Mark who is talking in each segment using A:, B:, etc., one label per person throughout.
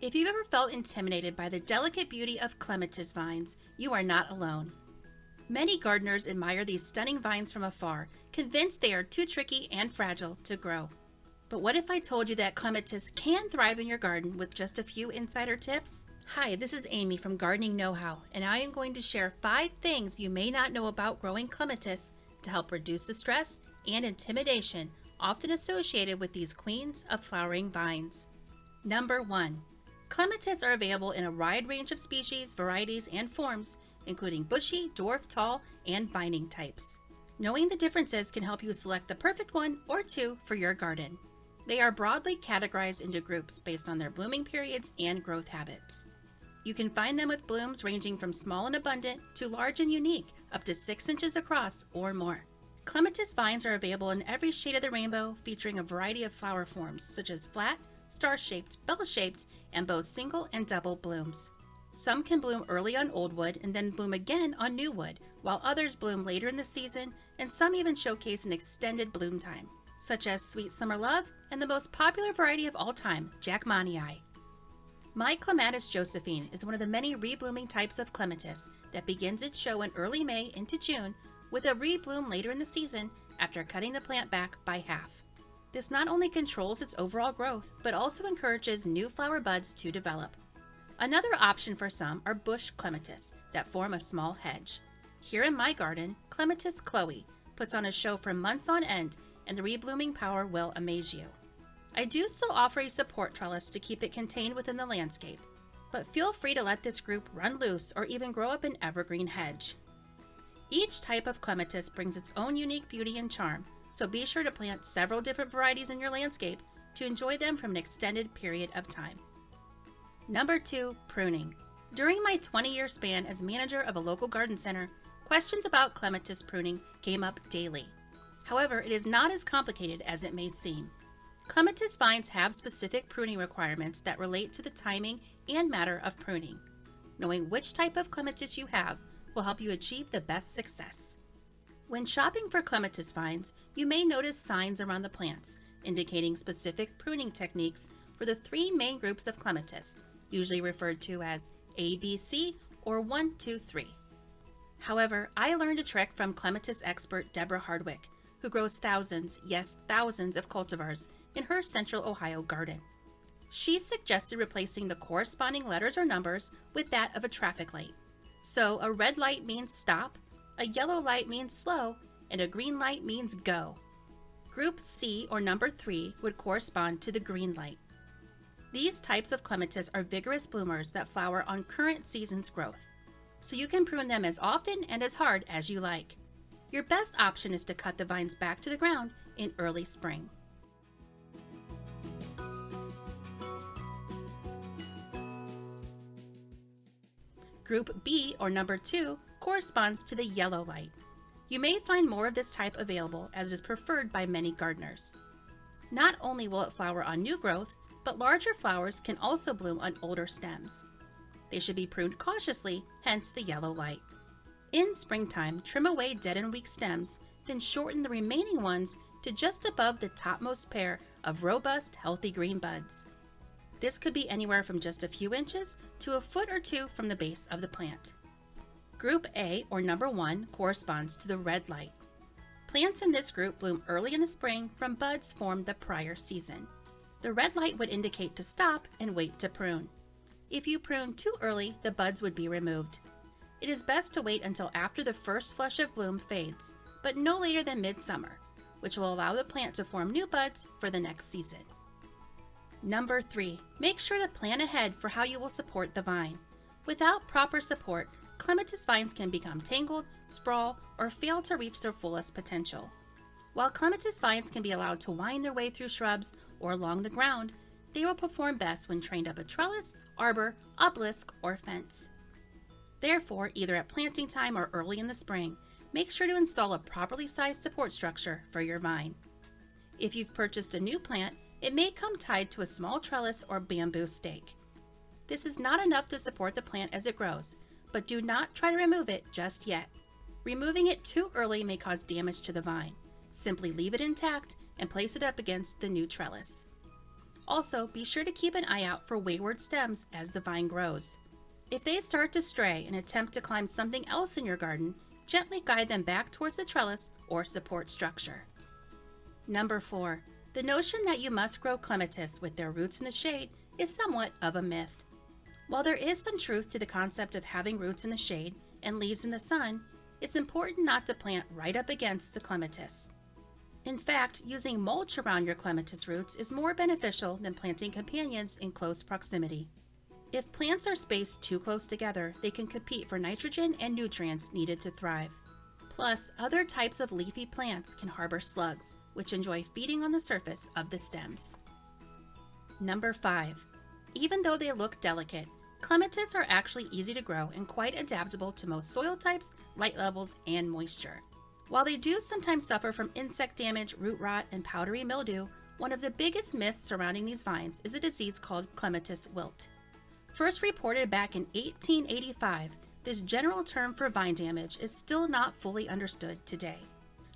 A: If you've ever felt intimidated by the delicate beauty of clematis vines, you are not alone. Many gardeners admire these stunning vines from afar, convinced they are too tricky and fragile to grow. But what if I told you that clematis can thrive in your garden with just a few insider tips? Hi, this is Amy from Gardening Know-How, and I am going to share 5 things you may not know about growing clematis to help reduce the stress and intimidation often associated with these queens of flowering vines. Number 1. Clematis are available in a wide range of species, varieties, and forms, including bushy, dwarf, tall, and vining types. Knowing the differences can help you select the perfect one or two for your garden. They are broadly categorized into groups based on their blooming periods and growth habits. You can find them with blooms ranging from small and abundant to large and unique, up to 6 inches across or more. Clematis vines are available in every shade of the rainbow, featuring a variety of flower forms such as flat, star-shaped, bell-shaped, and both single and double blooms. Some can bloom early on old wood and then bloom again on new wood, while others bloom later in the season, and some even showcase an extended bloom time, such as Sweet Summer Love and the most popular variety of all time, Jackmanii. My Clematis Josephine is one of the many reblooming types of clematis that begins its show in early May into June, with a rebloom later in the season after cutting the plant back by half. This not only controls its overall growth, but also encourages new flower buds to develop. Another option for some are bush clematis that form a small hedge. Here in my garden, Clematis Chloe puts on a show for months on end, and the reblooming power will amaze you. I do still offer a support trellis to keep it contained within the landscape, but feel free to let this group run loose or even grow up an evergreen hedge. Each type of clematis brings its own unique beauty and charm, so be sure to plant several different varieties in your landscape to enjoy them from an extended period of time. Number 2, pruning. During my 20-year span as manager of a local garden center, questions about clematis pruning came up daily. However, it is not as complicated as it may seem. Clematis vines have specific pruning requirements that relate to the timing and matter of pruning. Knowing which type of clematis you have will help you achieve the best success. When shopping for clematis vines, you may notice signs around the plants indicating specific pruning techniques for the 3 main groups of clematis, usually referred to as A, B, C, or 1, 2, 3. However, I learned a trick from clematis expert Deborah Hardwick, who grows thousands, yes thousands of cultivars in her Central Ohio garden. She suggested replacing the corresponding letters or numbers with that of a traffic light. So a red light means stop, a yellow light means slow, and a green light means go. Group C, or number 3, would correspond to the green light. These types of clematis are vigorous bloomers that flower on current season's growth, so you can prune them as often and as hard as you like. Your best option is to cut the vines back to the ground in early spring. Group B, or number 2, corresponds to the yellow light. You may find more of this type available, as it is preferred by many gardeners. Not only will it flower on new growth, but larger flowers can also bloom on older stems. They should be pruned cautiously, hence the yellow light. In springtime, trim away dead and weak stems, then shorten the remaining ones to just above the topmost pair of robust, healthy green buds. This could be anywhere from just a few inches to a foot or 2 from the base of the plant. Group A, or number 1, corresponds to the red light. Plants in this group bloom early in the spring from buds formed the prior season. The red light would indicate to stop and wait to prune. If you prune too early, the buds would be removed. It is best to wait until after the first flush of bloom fades, but no later than midsummer, which will allow the plant to form new buds for the next season. Number 3, make sure to plan ahead for how you will support the vine. Without proper support, clematis vines can become tangled, sprawl, or fail to reach their fullest potential. While clematis vines can be allowed to wind their way through shrubs or along the ground, they will perform best when trained up a trellis, arbor, obelisk, or fence. Therefore, either at planting time or early in the spring, make sure to install a properly sized support structure for your vine. If you've purchased a new plant, it may come tied to a small trellis or bamboo stake. This is not enough to support the plant as it grows, but do not try to remove it just yet. Removing it too early may cause damage to the vine. Simply leave it intact and place it up against the new trellis. Also, be sure to keep an eye out for wayward stems as the vine grows. If they start to stray and attempt to climb something else in your garden, gently guide them back towards the trellis or support structure. Number 4. The notion that you must grow clematis with their roots in the shade is somewhat of a myth. While there is some truth to the concept of having roots in the shade and leaves in the sun, it's important not to plant right up against the clematis. In fact, using mulch around your clematis roots is more beneficial than planting companions in close proximity. If plants are spaced too close together, they can compete for nitrogen and nutrients needed to thrive. Plus, other types of leafy plants can harbor slugs, which enjoy feeding on the surface of the stems. Number 5. Even though they look delicate, clematis are actually easy to grow and quite adaptable to most soil types, light levels, and moisture. While they do sometimes suffer from insect damage, root rot, and powdery mildew, one of the biggest myths surrounding these vines is a disease called clematis wilt. First reported back in 1885, this general term for vine damage is still not fully understood today.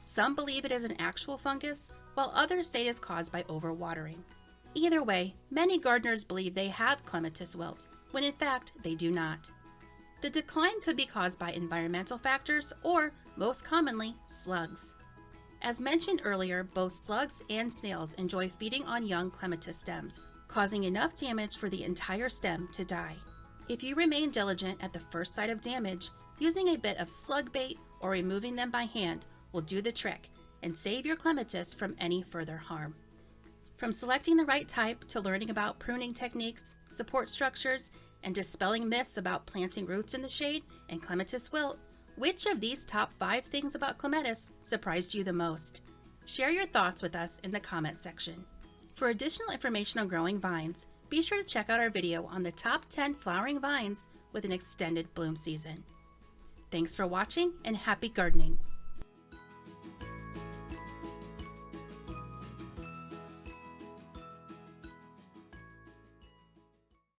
A: Some believe it is an actual fungus, while others say it is caused by overwatering. Either way, many gardeners believe they have clematis wilt, when in fact they do not. The decline could be caused by environmental factors or, most commonly, slugs. As mentioned earlier, both slugs and snails enjoy feeding on young clematis stems, causing enough damage for the entire stem to die. If you remain diligent at the first sight of damage, using a bit of slug bait or removing them by hand will do the trick and save your clematis from any further harm. From selecting the right type to learning about pruning techniques, support structures, and dispelling myths about planting roots in the shade and clematis wilt, which of these top 5 things about clematis surprised you the most? Share your thoughts with us in the comment section. For additional information on growing vines, be sure to check out our video on the top 10 flowering vines with an extended bloom season. Thanks for watching and happy gardening!